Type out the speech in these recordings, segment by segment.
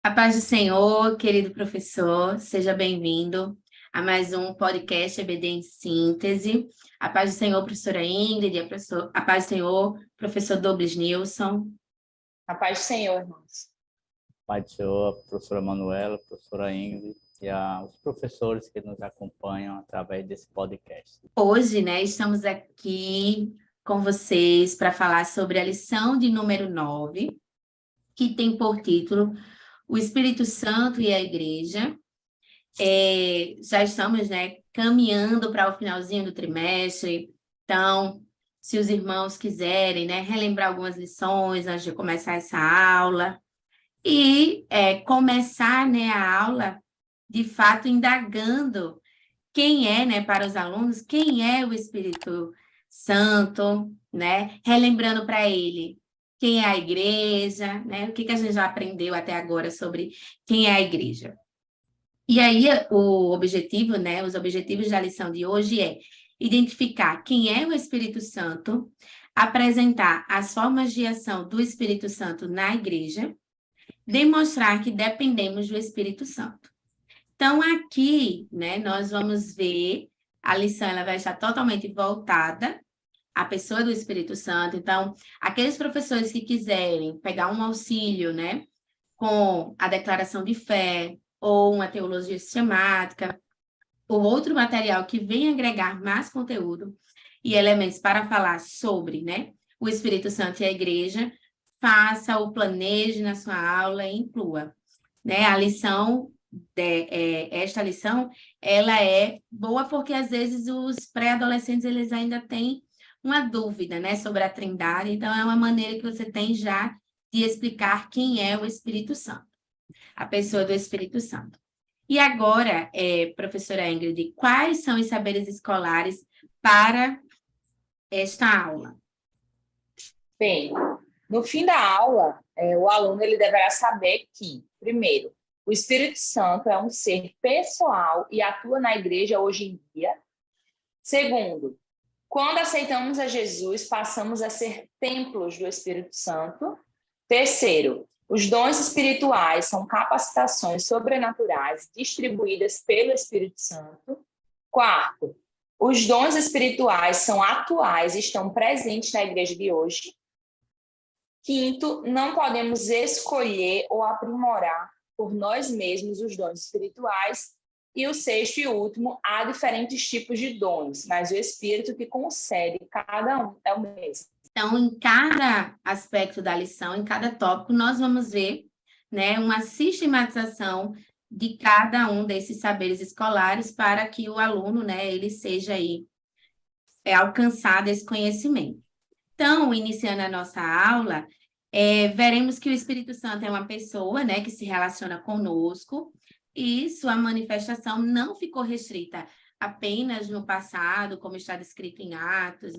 A paz do Senhor, querido professor, seja bem-vindo a mais um podcast EBD em Síntese. A paz do Senhor, professora Ingrid, a paz do Senhor, professor Douglas Nilson. A paz do Senhor, irmãos. Pai do Senhor, a professora Manuela, a professora Ingrid e os professores que nos acompanham através desse podcast. Hoje, estamos aqui com vocês para falar sobre a lição de número 9, que tem por título O Espírito Santo e a Igreja. Já estamos, caminhando para o finalzinho do trimestre, então, se os irmãos quiserem, relembrar algumas lições antes de começar essa aula, e começar, a aula, de fato, indagando quem é, para os alunos, quem é o Espírito Santo, relembrando para ele quem é a igreja, o que a gente já aprendeu até agora sobre quem é a igreja. E aí, o objetivo, os objetivos da lição de hoje é identificar quem é o Espírito Santo, apresentar as formas de ação do Espírito Santo na igreja, demonstrar que dependemos do Espírito Santo. Então, aqui, nós vamos ver, a lição ela vai estar totalmente voltada à pessoa do Espírito Santo. Então, aqueles professores que quiserem pegar um auxílio, com a declaração de fé, ou uma teologia sistemática, ou outro material que venha agregar mais conteúdo e elementos para falar sobre, o Espírito Santo e a igreja, faça ou planeje na sua aula e inclua. A lição, esta lição, ela é boa porque, às vezes, os pré-adolescentes, eles ainda têm uma dúvida, sobre a Trindade, então é uma maneira que você tem já de explicar quem é o Espírito Santo, a pessoa do Espírito Santo. E agora, professora Ingrid, quais são os saberes escolares para esta aula? Bem, no fim da aula, o aluno ele deverá saber que, primeiro, o Espírito Santo é um ser pessoal e atua na igreja hoje em dia. Segundo, quando aceitamos a Jesus, passamos a ser templos do Espírito Santo. Terceiro, os dons espirituais são capacitações sobrenaturais distribuídas pelo Espírito Santo. Quarto, os dons espirituais são atuais e estão presentes na igreja de hoje. Quinto, não podemos escolher ou aprimorar por nós mesmos os dons espirituais. E o sexto e último, há diferentes tipos de dons, mas o Espírito que concede cada um é o mesmo. Então, em cada aspecto da lição, em cada tópico, nós vamos ver, uma sistematização de cada um desses saberes escolares para que o aluno, ele seja aí alcançado esse conhecimento. Então, iniciando a nossa aula, veremos que o Espírito Santo é uma pessoa, que se relaciona conosco e sua manifestação não ficou restrita apenas no passado, como está descrito em Atos,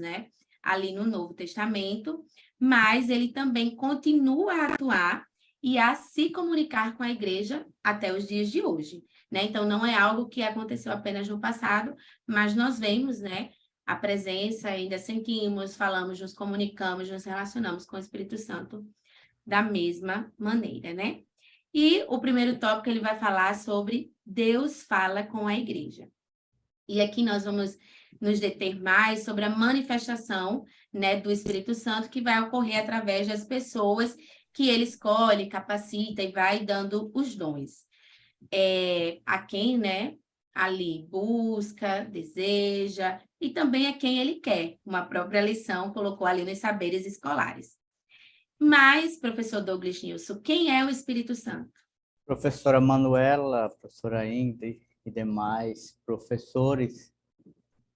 ali no Novo Testamento, mas ele também continua a atuar e a se comunicar com a igreja até os dias de hoje, Então, não é algo que aconteceu apenas no passado, mas nós vemos, a presença, ainda sentimos, falamos, nos comunicamos, nos relacionamos com o Espírito Santo da mesma maneira, E o primeiro tópico ele vai falar sobre Deus fala com a igreja. E aqui nós vamos nos deter mais sobre a manifestação, do Espírito Santo que vai ocorrer através das pessoas que ele escolhe, capacita e vai dando os dons. A quem, ali busca, deseja, e também a quem ele quer. Uma própria lição colocou ali nos saberes escolares. Mas, professor Douglas Nilson, quem é o Espírito Santo? Professora Manuela, professora Ingrid e demais professores,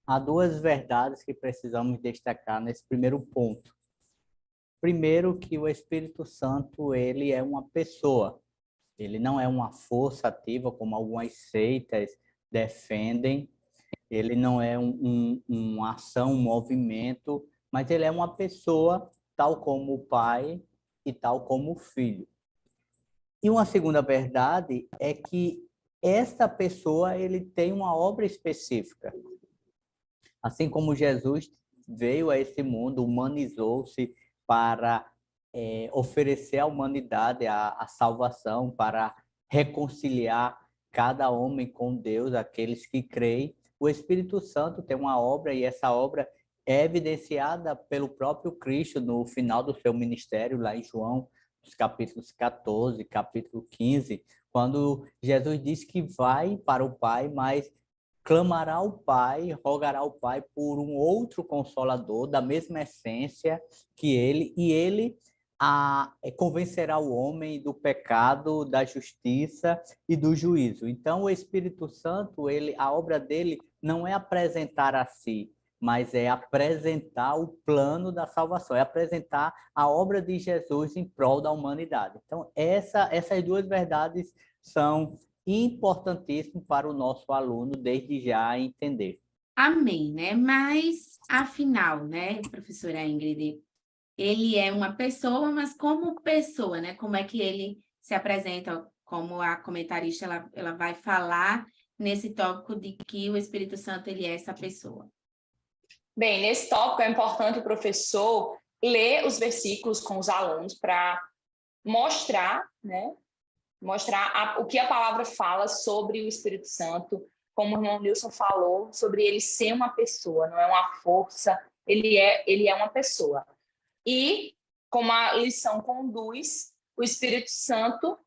há duas verdades que precisamos destacar nesse primeiro ponto. Primeiro, que o Espírito Santo ele é uma pessoa. Ele não é uma força ativa, como algumas seitas defendem. Ele não é uma ação, um movimento, mas ele é uma pessoa tal como o Pai e tal como o Filho. E uma segunda verdade é que esta pessoa ele tem uma obra específica. Assim como Jesus veio a esse mundo, humanizou-se para oferecer à humanidade a salvação, para reconciliar cada homem com Deus, aqueles que creem. O Espírito Santo tem uma obra, e essa obra é evidenciada pelo próprio Cristo no final do seu ministério, lá em João, nos capítulos 14, capítulo 15, quando Jesus diz que vai para o Pai, mas clamará ao Pai, rogará ao Pai por um outro Consolador, da mesma essência que ele, e ele convencerá o homem do pecado, da justiça e do juízo. Então, o Espírito Santo, a obra dele não é apresentar a si, mas é apresentar o plano da salvação, é apresentar a obra de Jesus em prol da humanidade. Então, essas duas verdades são importantíssimas para o nosso aluno, desde já, entender. Amém, né? Mas, afinal, né, professora Ingrid, ele é uma pessoa, mas como pessoa, né? Como é que ele se apresenta, como a comentarista ela vai falar nesse tópico de que o Espírito Santo ele é essa pessoa? Bem, nesse tópico é importante o professor ler os versículos com os alunos para mostrar, né? Mostrar o que a palavra fala sobre o Espírito Santo, como o irmão Nilson falou, sobre ele ser uma pessoa, não é uma força, ele é uma pessoa. E, como a lição conduz, o Espírito Santo,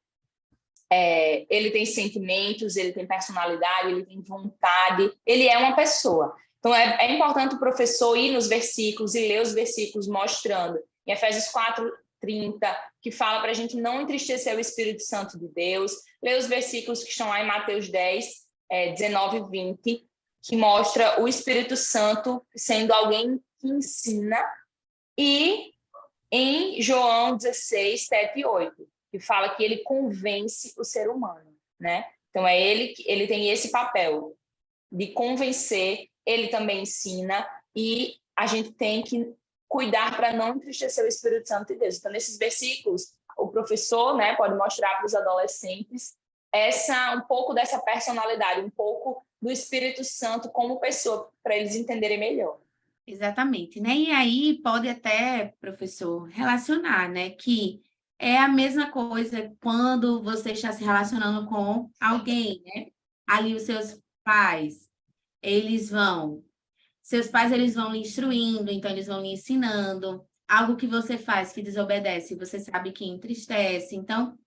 ele tem sentimentos, ele tem personalidade, ele tem vontade, ele é uma pessoa. Então, é importante o professor ir nos versículos e ler os versículos mostrando. Em Efésios 4:30, que fala para a gente não entristecer o Espírito Santo de Deus. Ler os versículos que estão lá em Mateus 10, 19 e 20, que mostra o Espírito Santo sendo alguém que ensina. E em João 16, 7 e 8, que fala que ele convence o ser humano, né? Então, ele tem esse papel de convencer, ele também ensina, e a gente tem que cuidar para não entristecer o Espírito Santo de Deus. Então, nesses versículos, o professor, né, pode mostrar para os adolescentes um pouco dessa personalidade, um pouco do Espírito Santo como pessoa, para eles entenderem melhor. Exatamente, né? E aí pode até, professor, relacionar, né? Que é a mesma coisa quando você está se relacionando com alguém, né? Ali os seus pais, seus pais eles vão lhe instruindo, então eles vão lhe ensinando. Algo que você faz que desobedece, você sabe que entristece. Então,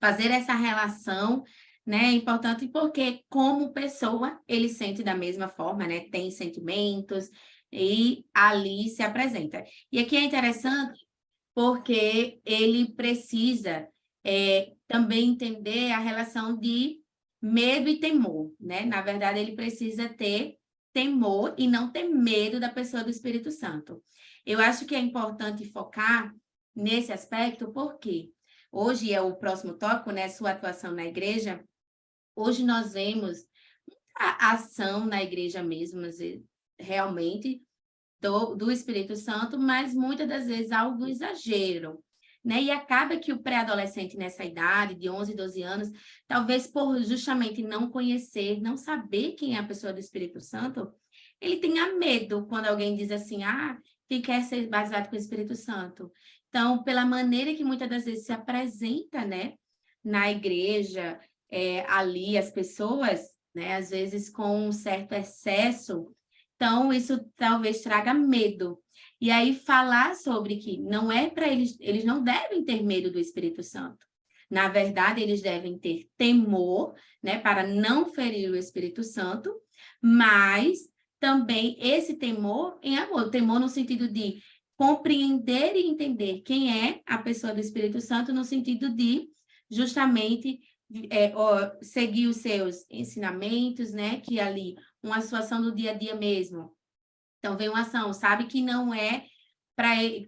fazer essa relação, né, é importante porque, como pessoa, ele sente da mesma forma, né? Tem sentimentos e ali se apresenta. E aqui é interessante porque ele precisa também entender a relação de medo e temor, né? Na verdade, ele precisa ter temor e não ter medo da pessoa do Espírito Santo. Eu acho que é importante focar nesse aspecto, porque hoje é o próximo tópico, né? Sua atuação na igreja. Hoje nós vemos a ação na igreja mesmo, realmente, do Espírito Santo, mas muitas das vezes algo exagero, né? E acaba que o pré-adolescente nessa idade, de 11, 12 anos, talvez por justamente não conhecer, não saber quem é a pessoa do Espírito Santo, ele tenha medo quando alguém diz assim, que quer ser batizado com o Espírito Santo. Então, pela maneira que muitas das vezes se apresenta, né, na igreja, ali as pessoas, né, às vezes com um certo excesso. Então, isso talvez traga medo. E aí, falar sobre que não é para eles não devem ter medo do Espírito Santo. Na verdade, eles devem ter temor, né, para não ferir o Espírito Santo, mas também esse temor em amor. Temor no sentido de compreender e entender quem é a pessoa do Espírito Santo, no sentido de justamente seguir os seus ensinamentos, né, que ali uma situação do dia a dia mesmo. Então, vem uma ação, sabe que não é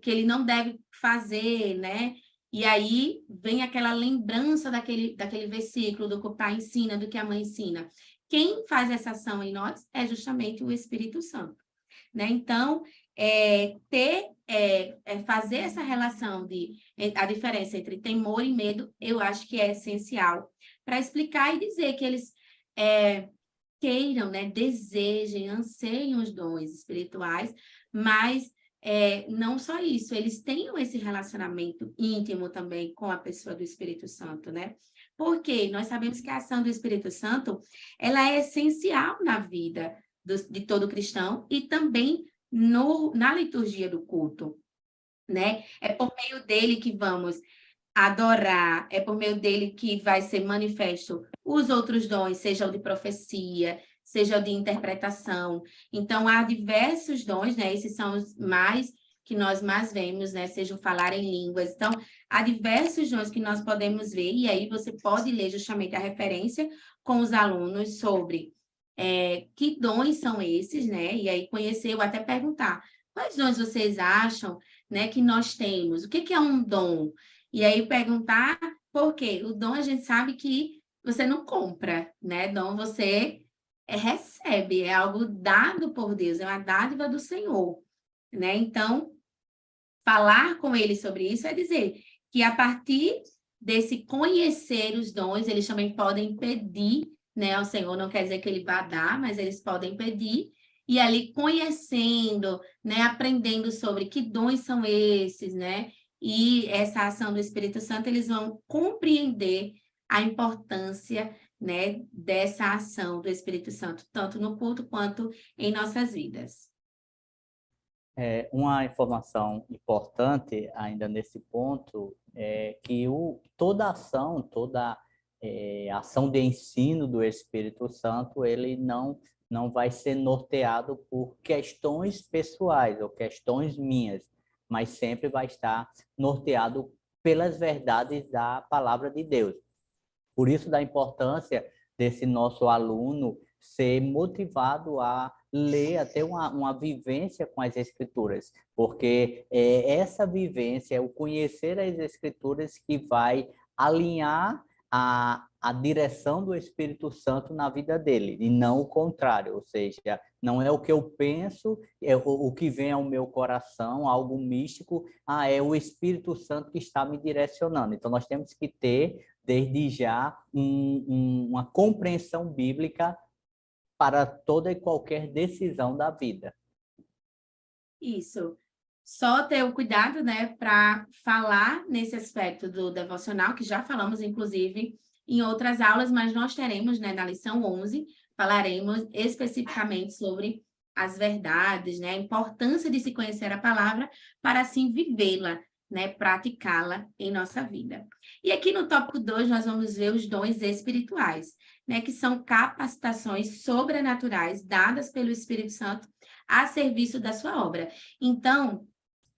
que ele não deve fazer, né? E aí vem aquela lembrança daquele versículo, do que o pai ensina, do que a mãe ensina. Quem faz essa ação em nós é justamente o Espírito Santo, né? Então, fazer essa relação a diferença entre temor e medo, eu acho que é essencial para explicar e dizer que eles queiram, né, desejem, anseiem os dons espirituais, mas não só isso, eles tenham esse relacionamento íntimo também com a pessoa do Espírito Santo, né? Porque nós sabemos que a ação do Espírito Santo, ela é essencial na vida de todo cristão e também na liturgia do culto, né? É por meio dele que vamos adorar, é por meio dele que vai ser manifesto os outros dons, seja o de profecia, seja o de interpretação. Então, há diversos dons, né? Esses são os mais que nós mais vemos, né? Seja o falar em línguas. Então, há diversos dons que nós podemos ver, e aí você pode ler justamente a referência com os alunos sobre que dons são esses, né? E aí conhecer ou até perguntar, quais dons vocês acham, né, que nós temos? O que é um dom? E aí perguntar por quê? O dom a gente sabe que você não compra, né? Dom você recebe, é algo dado por Deus, é uma dádiva do Senhor, né? Então, falar com ele sobre isso é dizer que a partir desse conhecer os dons, eles também podem pedir, né, ao Senhor, não quer dizer que ele vá dar, mas eles podem pedir, e ali conhecendo, né, aprendendo sobre que dons são esses, né, e essa ação do Espírito Santo, eles vão compreender a importância, né, dessa ação do Espírito Santo, tanto no culto quanto em nossas vidas. Uma informação importante ainda nesse ponto é que toda ação, toda ação de ensino do Espírito Santo, ele não vai ser norteado por questões pessoais ou questões minhas, mas sempre vai estar norteado pelas verdades da palavra de Deus. Por isso da importância desse nosso aluno ser motivado a ler, a ter uma vivência com as Escrituras, porque essa vivência, o conhecer as Escrituras que vai alinhar a direção do Espírito Santo na vida dele, e não o contrário, ou seja, não é o que eu penso, é o que vem ao meu coração, algo místico, é o Espírito Santo que está me direcionando. Então, nós temos que ter, desde já, uma compreensão bíblica para toda e qualquer decisão da vida. Isso. Só ter o cuidado, né, para falar nesse aspecto do devocional, que já falamos, inclusive, em outras aulas, mas nós teremos, né, na lição 11, falaremos especificamente sobre as verdades, né, a importância de se conhecer a palavra para assim vivê-la, né, praticá-la em nossa vida. E aqui no tópico 2, nós vamos ver os dons espirituais, né, que são capacitações sobrenaturais dadas pelo Espírito Santo a serviço da sua obra. Então,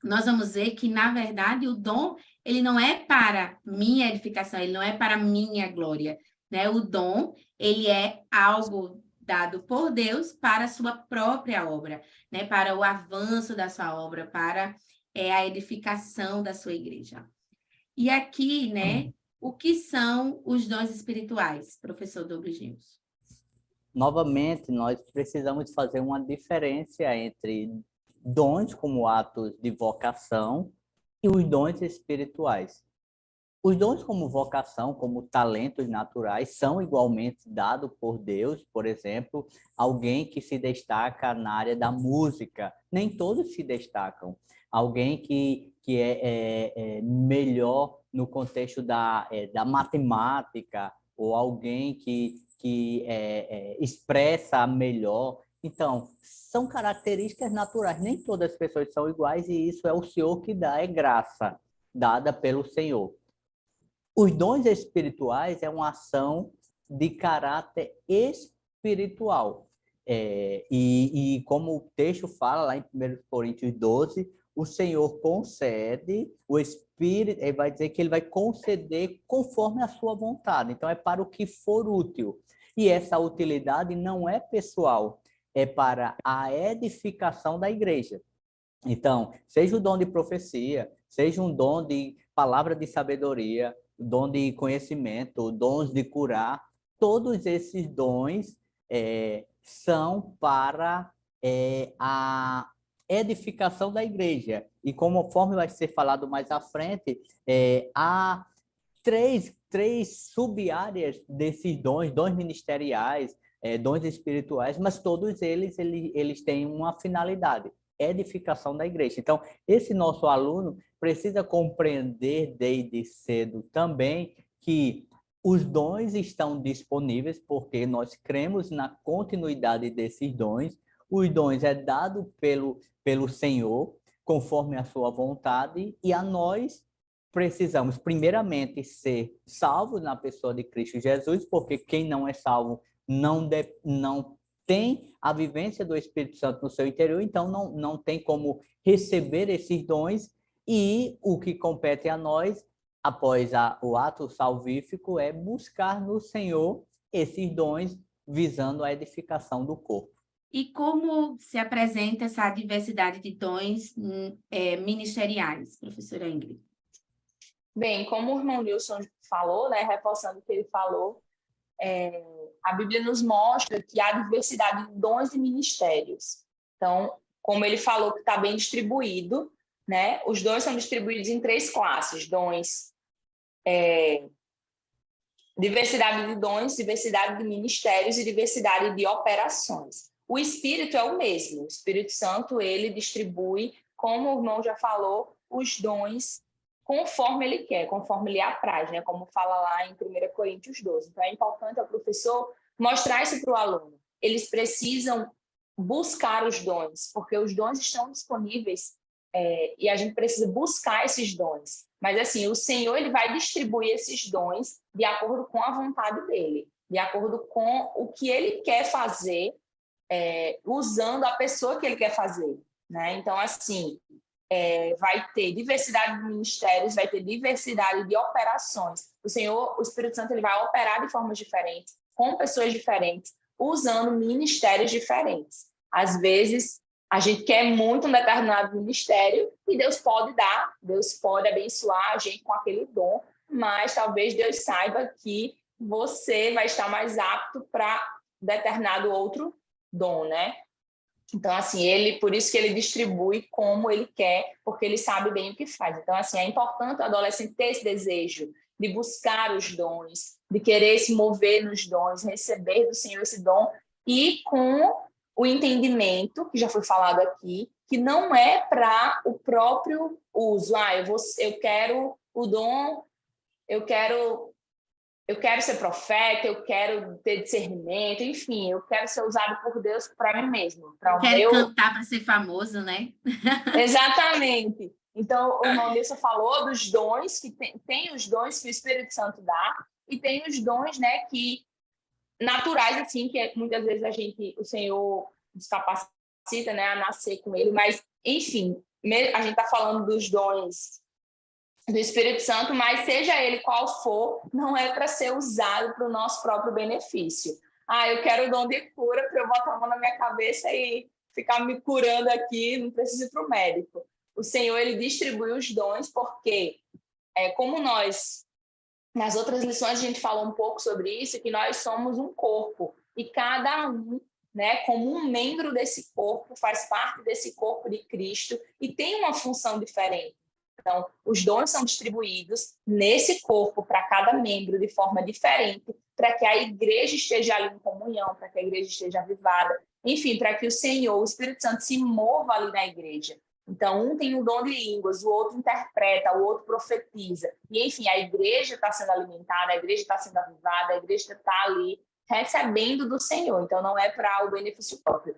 nós vamos ver que, na verdade, o dom, ele não é para minha edificação, ele não é para minha glória, né? O dom, ele é algo dado por Deus para a sua própria obra, né? Para o avanço da sua obra, para a edificação da sua igreja. E aqui, né, o que são os dons espirituais, professor Douglas Gilson? Novamente, nós precisamos fazer uma diferença entre dons como atos de vocação e os dons espirituais. Os dons como vocação, como talentos naturais, são igualmente dados por Deus. Por exemplo, alguém que se destaca na área da música, nem todos se destacam. Alguém que é melhor no contexto da matemática, ou alguém que expressa melhor. Então, são características naturais. Nem todas as pessoas são iguais e isso é o Senhor que dá, é graça dada pelo Senhor. Os dons espirituais é uma ação de caráter espiritual. E como o texto fala lá em 1 Coríntios 12, o Senhor concede, o Espírito, ele vai dizer que ele vai conceder conforme a sua vontade. Então, é para o que for útil. E essa utilidade não é pessoal, é para a edificação da igreja. Então, seja o dom de profecia, seja um dom de palavra de sabedoria, dom de conhecimento, dons de curar, todos esses dons são para a edificação da igreja. E conforme vai ser falado mais à frente, há três sub-áreas desses dons ministeriais, dons espirituais, mas todos eles têm uma finalidade. edificação da igreja. Então, esse nosso aluno precisa compreender desde cedo também que os dons estão disponíveis porque nós cremos na continuidade desses dons. Os dons é dado pelo Senhor, conforme a sua vontade, e a nós precisamos, primeiramente, ser salvos na pessoa de Cristo Jesus, porque quem não é salvo não tem a vivência do Espírito Santo no seu interior, então não tem como receber esses dons, e o que compete a nós, após o ato salvífico, é buscar no Senhor esses dons, visando a edificação do corpo. E como se apresenta essa diversidade de dons ministeriais, professora Ingrid? Bem, como o irmão Nilson falou, né, reforçando o que ele falou, a Bíblia nos mostra que há diversidade de dons e ministérios. Então, como ele falou que está bem distribuído, né, os dons são distribuídos em 3 classes: dons, diversidade de dons, diversidade de ministérios e diversidade de operações. O Espírito é o mesmo. O Espírito Santo, ele distribui, como o irmão já falou, os dons conforme ele quer, conforme ele apraz, né? Como fala lá em 1 Coríntios 12. Então, é importante ao professor mostrar isso para o aluno. Eles precisam buscar os dons, porque os dons estão disponíveis e a gente precisa buscar esses dons. Mas, assim, o Senhor, ele vai distribuir esses dons de acordo com a vontade dele, de acordo com o que ele quer fazer, usando a pessoa que ele quer fazer, né? Então, assim, vai ter diversidade de ministérios, vai ter diversidade de operações. O Senhor, o Espírito Santo, ele vai operar de formas diferentes, com pessoas diferentes, usando ministérios diferentes. Às vezes, a gente quer muito um determinado ministério e Deus pode dar, Deus pode abençoar a gente com aquele dom, mas talvez Deus saiba que você vai estar mais apto para determinado outro dom, né? Então, assim, por isso que ele distribui como ele quer, porque ele sabe bem o que faz. Então, assim, é importante o adolescente ter esse desejo de buscar os dons, de querer se mover nos dons, receber do Senhor esse dom, e com o entendimento, que já foi falado aqui, que não é para o próprio uso. Eu quero o dom, eu quero ser profeta, eu quero ter discernimento, enfim, eu quero ser usado por Deus para mim mesmo. Quero cantar para ser famoso, né? Exatamente. Então, o irmão Nilson falou dos dons, que tem os dons que o Espírito Santo dá, e tem os dons, né, que naturais, assim, que muitas vezes o Senhor nos capacita, né, a nascer com ele, mas, enfim, a gente está falando dos dons do Espírito Santo, mas seja ele qual for, não é para ser usado para o nosso próprio benefício. Eu quero o dom de cura para eu botar a mão na minha cabeça e ficar me curando aqui, não preciso ir para o médico. O Senhor, ele distribui os dons porque, como nós, nas outras lições a gente falou um pouco sobre isso, que nós somos um corpo, e cada um, né, como um membro desse corpo, faz parte desse corpo de Cristo e tem uma função diferente. Então, os dons são distribuídos nesse corpo para cada membro de forma diferente, para que a igreja esteja ali em comunhão, para que a igreja esteja avivada, enfim, para que o Senhor, o Espírito Santo, se mova ali na igreja. Então, um tem o dom de línguas, o outro interpreta, o outro profetiza. E, enfim, a igreja está sendo alimentada, a igreja está sendo avivada, a igreja está ali recebendo do Senhor. Então, não é para o benefício próprio.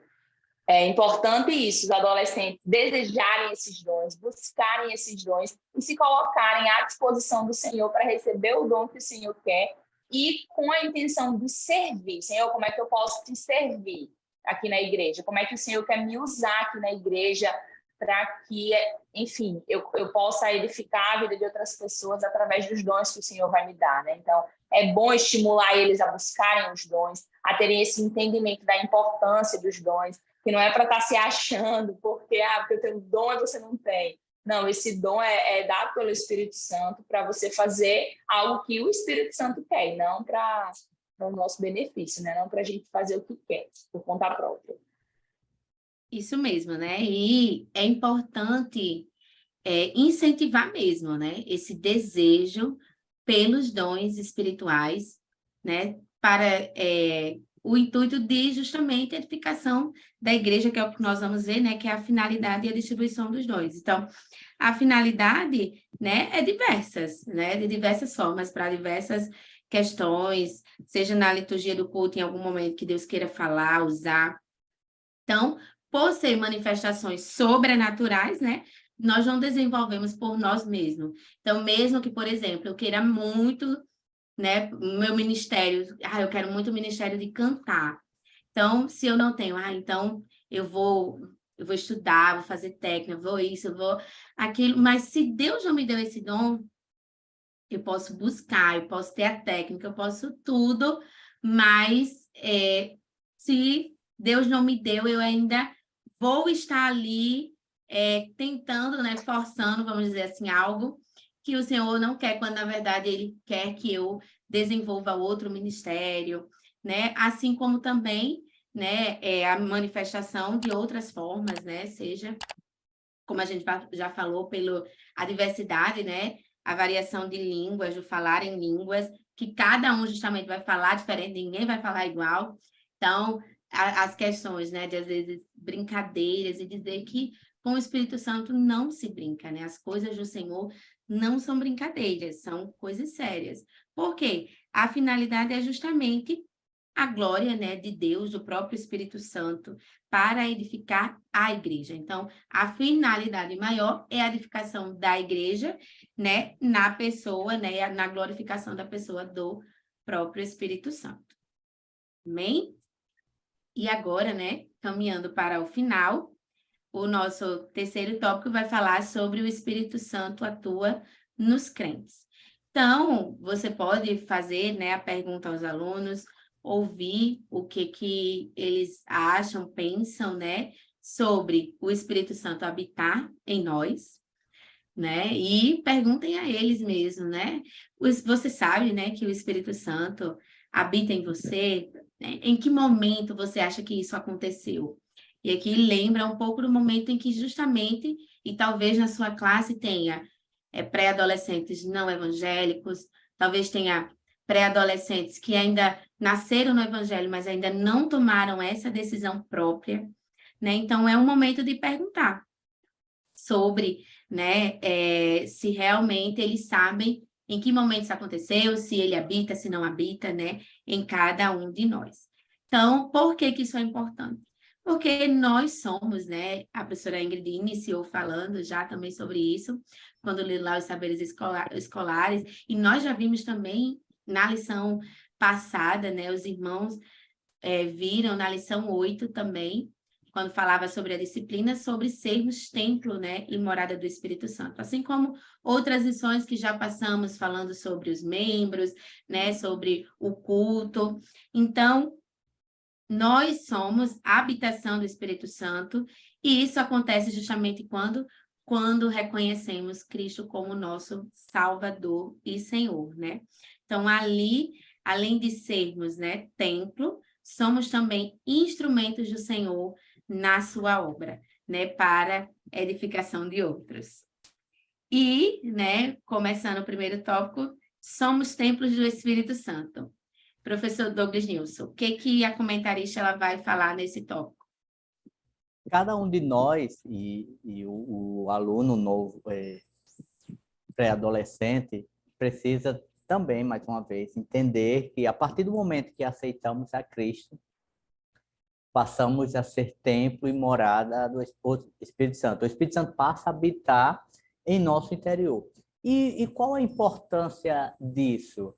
É importante isso, os adolescentes desejarem esses dons, buscarem esses dons e se colocarem à disposição do Senhor para receber o dom que o Senhor quer e com a intenção de servir. Senhor, como é que eu posso te servir aqui na igreja? Como é que o Senhor quer me usar aqui na igreja para que, enfim, eu possa edificar a vida de outras pessoas através dos dons que o Senhor vai me dar, né? Então, é bom estimular eles a buscarem os dons, a terem esse entendimento da importância dos dons, que não é para estar se achando, porque eu tenho dom e você não tem. Não, esse dom é dado pelo Espírito Santo para você fazer algo que o Espírito Santo quer, não para o nosso benefício, né? Não para a gente fazer o que quer, por conta própria. Isso mesmo, né? E é importante incentivar mesmo, né? Esse desejo pelos dons espirituais, né? Para o intuito de justamente a edificação da igreja, que é o que nós vamos ver, né, que é a finalidade e a distribuição dos dons. Então, a finalidade, né, é diversas, né, de diversas formas, para diversas questões, seja na liturgia do culto, em algum momento que Deus queira falar, usar. Então, por ser manifestações sobrenaturais, né, nós não desenvolvemos por nós mesmos. Então, mesmo que, por exemplo, eu queira muito, né, o meu ministério, eu quero muito o ministério de cantar. Então, se eu não tenho, então eu vou estudar, vou fazer técnica, vou isso, vou aquilo, mas se Deus não me deu esse dom, eu posso buscar, eu posso ter a técnica, eu posso tudo, mas se Deus não me deu, eu ainda vou estar ali tentando, né, forçando, vamos dizer assim, algo que o Senhor não quer, quando na verdade Ele quer que eu desenvolva outro ministério, né? Assim como também, né, a manifestação de outras formas, né? Seja, como a gente já falou, a diversidade, né? A variação de línguas, do falar em línguas, que cada um justamente vai falar diferente, ninguém vai falar igual. Então, as questões, né, de às vezes brincadeiras e dizer que com o Espírito Santo não se brinca, né? As coisas do Senhor não são brincadeiras, são coisas sérias. Por quê? A finalidade é justamente a glória, né, de Deus, do próprio Espírito Santo, para edificar a igreja. Então, a finalidade maior é a edificação da igreja, né, na pessoa, né, na glorificação da pessoa do próprio Espírito Santo. Amém? E agora, né, caminhando para o final, o nosso terceiro tópico vai falar sobre o Espírito Santo atua nos crentes. Então, você pode fazer, né, a pergunta aos alunos, ouvir o que eles acham, pensam, né, sobre o Espírito Santo habitar em nós, né, e perguntem a eles mesmo, né, você sabe, né, que o Espírito Santo habita em você, né? Em que momento você acha que isso aconteceu? E aqui lembra um pouco do momento em que justamente, e talvez na sua classe tenha pré-adolescentes não evangélicos, talvez tenha pré-adolescentes que ainda nasceram no evangelho, mas ainda não tomaram essa decisão própria, né? Então, é um momento de perguntar sobre, né, se realmente eles sabem em que momento isso aconteceu, se ele habita, se não habita, né, em cada um de nós. Então, por que que isso é importante? Porque nós somos, né, a professora Ingrid iniciou falando já também sobre isso, quando leu lá os saberes escolares, e nós já vimos também na lição passada, né, os irmãos viram na lição 8 também, quando falava sobre a disciplina, sobre sermos templo, né, e morada do Espírito Santo. Assim como outras lições que já passamos falando sobre os membros, né, sobre o culto. Então, nós somos a habitação do Espírito Santo, e isso acontece justamente quando reconhecemos Cristo como nosso Salvador e Senhor, né? Então, ali, além de sermos, né, templo, somos também instrumentos do Senhor na sua obra, né, para edificação de outros. E, né, começando o primeiro tópico, somos templos do Espírito Santo. Professor Douglas Nilson, o que a comentarista ela vai falar nesse tópico? Cada um de nós e o aluno novo, pré-adolescente, precisa também, mais uma vez, entender que a partir do momento que aceitamos a Cristo, passamos a ser templo e morada do Espírito Santo. O Espírito Santo passa a habitar em nosso interior. E qual a importância disso?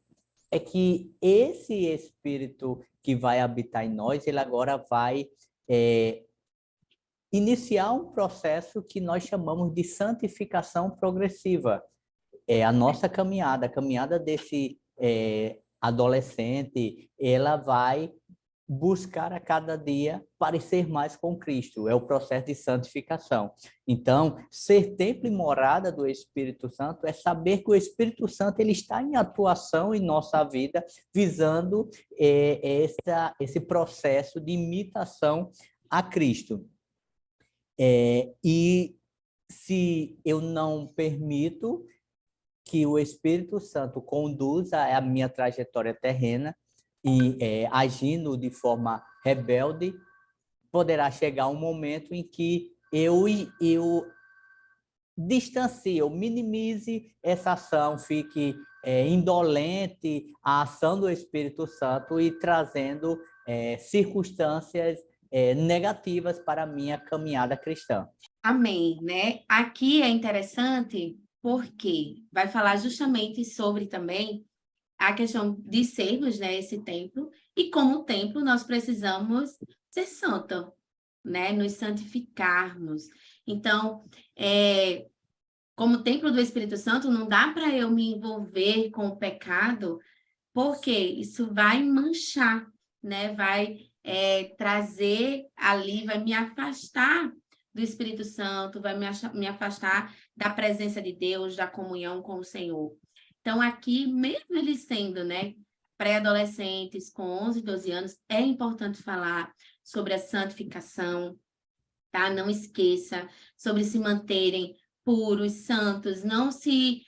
É que esse Espírito que vai habitar em nós, ele agora vai iniciar um processo que nós chamamos de santificação progressiva. É a nossa caminhada, a caminhada desse adolescente, ela vai buscar a cada dia parecer mais com Cristo, é o processo de santificação. Então, ser templo e morada do Espírito Santo é saber que o Espírito Santo ele está em atuação em nossa vida, visando esse processo de imitação a Cristo. E se eu não permito que o Espírito Santo conduza a minha trajetória terrena, e agindo de forma rebelde, poderá chegar um momento em que eu distancie, eu minimize essa ação, fique indolente à ação do Espírito Santo e trazendo circunstâncias negativas para a minha caminhada cristã. Amém, né? Aqui é interessante porque vai falar justamente sobre também a questão de sermos, né, esse templo, e como templo nós precisamos ser santo, né, nos santificarmos. Então, como templo do Espírito Santo, não dá para eu me envolver com o pecado, porque isso vai manchar, né, vai trazer ali, vai me afastar do Espírito Santo, vai me afastar da presença de Deus, da comunhão com o Senhor. Então, aqui, mesmo eles sendo, né, pré-adolescentes com 11, 12 anos, é importante falar sobre a santificação, tá? Não esqueça, sobre se manterem puros, santos, não se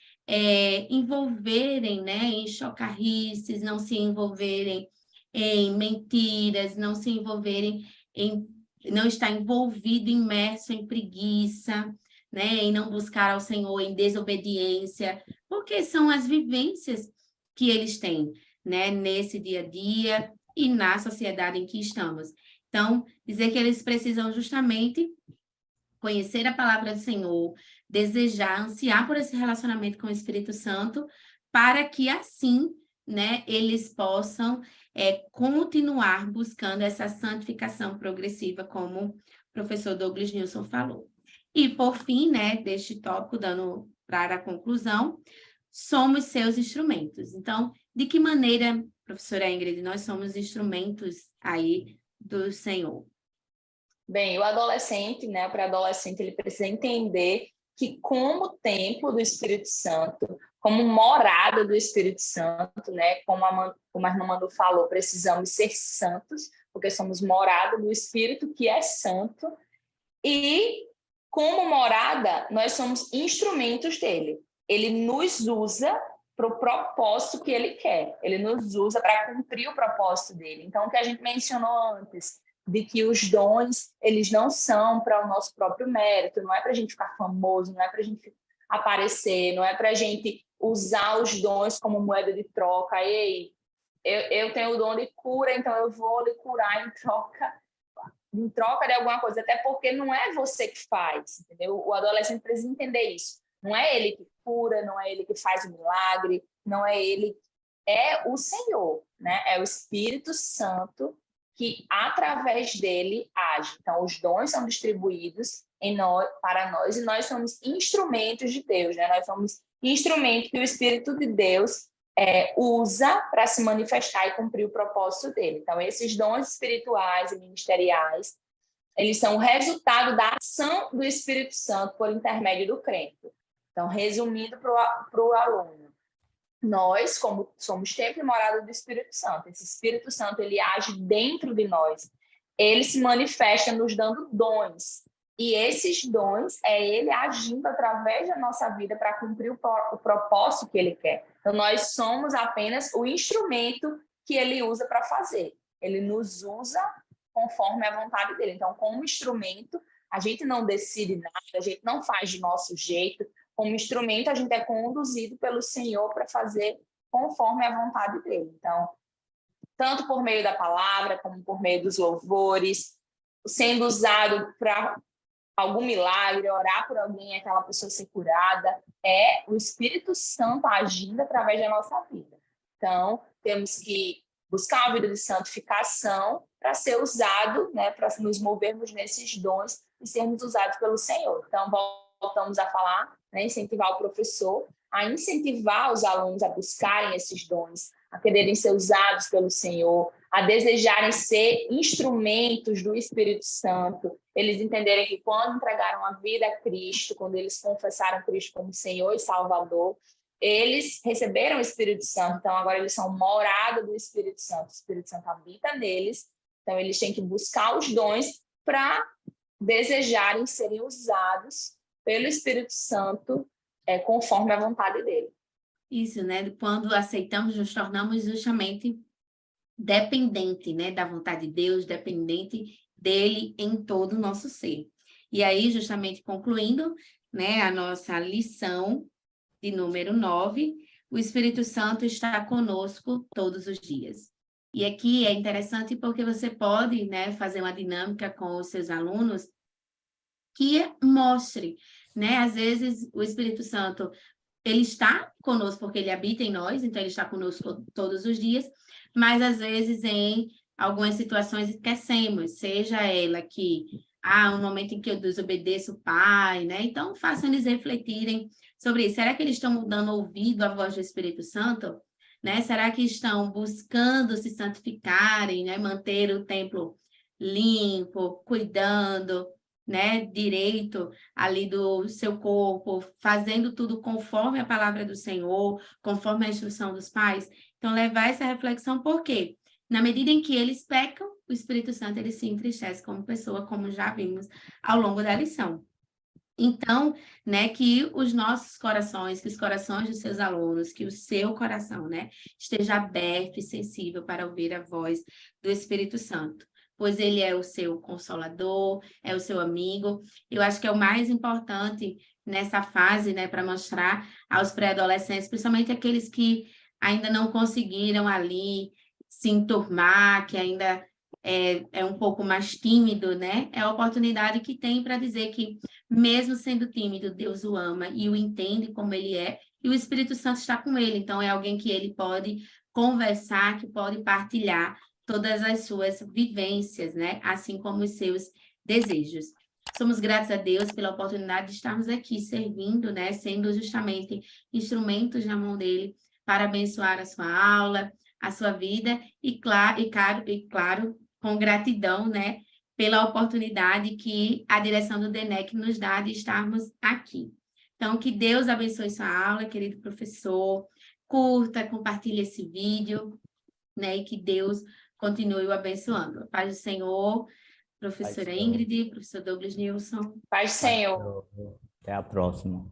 envolverem, né, em chocarrices, não se envolverem em mentiras, não se envolverem em não estar envolvido, imerso em preguiça, né, em não buscar ao Senhor, em desobediência, porque são as vivências que eles têm, né, nesse dia a dia e na sociedade em que estamos. Então, dizer que eles precisam justamente conhecer a palavra do Senhor, desejar, ansiar por esse relacionamento com o Espírito Santo, para que assim, né, eles possam continuar buscando essa santificação progressiva, como o professor Douglas Nilson falou. E, por fim, né, deste tópico, dando para a conclusão, somos seus instrumentos. Então, de que maneira, professora Ingrid, nós somos instrumentos aí do Senhor? Bem, o adolescente, né, o pré-adolescente, ele precisa entender que como templo do Espírito Santo, como morada do Espírito Santo, né, como a irmã Manu falou, precisamos ser santos, porque somos morada do Espírito que é santo, e como morada, nós somos instrumentos dele. Ele nos usa para o propósito que ele quer, ele nos usa para cumprir o propósito dele. Então, o que a gente mencionou antes, de que os dons, eles não são para o nosso próprio mérito, não é para a gente ficar famoso, não é para a gente aparecer, não é para a gente usar os dons como moeda de troca. Ei, eu tenho o dom de cura, então eu vou lhe curar em troca de alguma coisa, até porque não é você que faz, entendeu? O adolescente precisa entender isso. Não é ele que cura, não é ele que faz o milagre, não é ele, é o Senhor, né? É o Espírito Santo que através dele age. Então, os dons são distribuídos para nós e nós somos instrumentos de Deus, né? Nós somos instrumentos que o Espírito de Deus usa para se manifestar e cumprir o propósito dele. Então, esses dons espirituais e ministeriais, eles são o resultado da ação do Espírito Santo por intermédio do crente. Então, resumindo para o aluno, nós, como somos templo e morada do Espírito Santo, esse Espírito Santo, ele age dentro de nós. Ele se manifesta nos dando dons. E esses dons é ele agindo através da nossa vida para cumprir o propósito que ele quer. Então, nós somos apenas o instrumento que ele usa para fazer. Ele nos usa conforme a vontade dele. Então, como instrumento, a gente não decide nada, a gente não faz de nosso jeito. Como instrumento, a gente é conduzido pelo Senhor para fazer conforme a vontade dele. Então, tanto por meio da palavra, como por meio dos louvores, sendo usado para algum milagre, orar por alguém, aquela pessoa ser curada, é o Espírito Santo agindo através da nossa vida. Então, temos que buscar uma vida de santificação para ser usado, né, para nos movermos nesses dons e sermos usados pelo Senhor. Então, voltamos a falar, né, incentivar o professor a incentivar os alunos a buscarem esses dons, a quererem ser usados pelo Senhor, a desejarem ser instrumentos do Espírito Santo, eles entenderem que quando entregaram a vida a Cristo, quando eles confessaram Cristo como Senhor e Salvador, eles receberam o Espírito Santo, então agora eles são morada do Espírito Santo, o Espírito Santo habita neles, então eles têm que buscar os dons para desejarem serem usados pelo Espírito Santo conforme a vontade dele. Isso, né? Quando aceitamos, nos tornamos justamente dependente, né, da vontade de Deus, dependente dele em todo o nosso ser. E aí, justamente concluindo, né, a nossa lição de número 9, o Espírito Santo está conosco todos os dias. E aqui é interessante porque você pode, né, fazer uma dinâmica com os seus alunos que mostre, né, às vezes o Espírito Santo, ele está conosco porque ele habita em nós, então ele está conosco todos os dias, mas às vezes em algumas situações esquecemos, seja ela que um momento em que eu desobedeço o pai, né? Então façam eles refletirem sobre isso. Será que eles estão dando ouvido à voz do Espírito Santo? Né? Será que estão buscando se santificarem, né? Manter o templo limpo, cuidando, né, direito ali do seu corpo, fazendo tudo conforme a palavra do Senhor, conforme a instrução dos pais? Então, levar essa reflexão, por quê? Na medida em que eles pecam, o Espírito Santo ele se entristece como pessoa, como já vimos ao longo da lição. Então, né, que os nossos corações, que os corações dos seus alunos, que o seu coração, né, esteja aberto e sensível para ouvir a voz do Espírito Santo, pois ele é o seu consolador, é o seu amigo. Eu acho que é o mais importante nessa fase, né, para mostrar aos pré-adolescentes, principalmente aqueles que ainda não conseguiram ali se enturmar, que ainda é um pouco mais tímido, né? É a oportunidade que tem para dizer que, mesmo sendo tímido, Deus o ama e o entende como ele é, e o Espírito Santo está com ele. Então, é alguém que ele pode conversar, que pode partilhar todas as suas vivências, né? Assim como os seus desejos. Somos gratos a Deus pela oportunidade de estarmos aqui servindo, né? Sendo justamente instrumentos na mão dele para abençoar a sua aula, a sua vida e claro, com gratidão, né? Pela oportunidade que a direção do DENEC nos dá de estarmos aqui. Então, que Deus abençoe sua aula, querido professor. Curta, compartilhe esse vídeo, né? E que Deus continue o abençoando. A paz do Senhor, professora Ingrid, professor Douglas Nilson. Paz, Senhor. Até a próxima.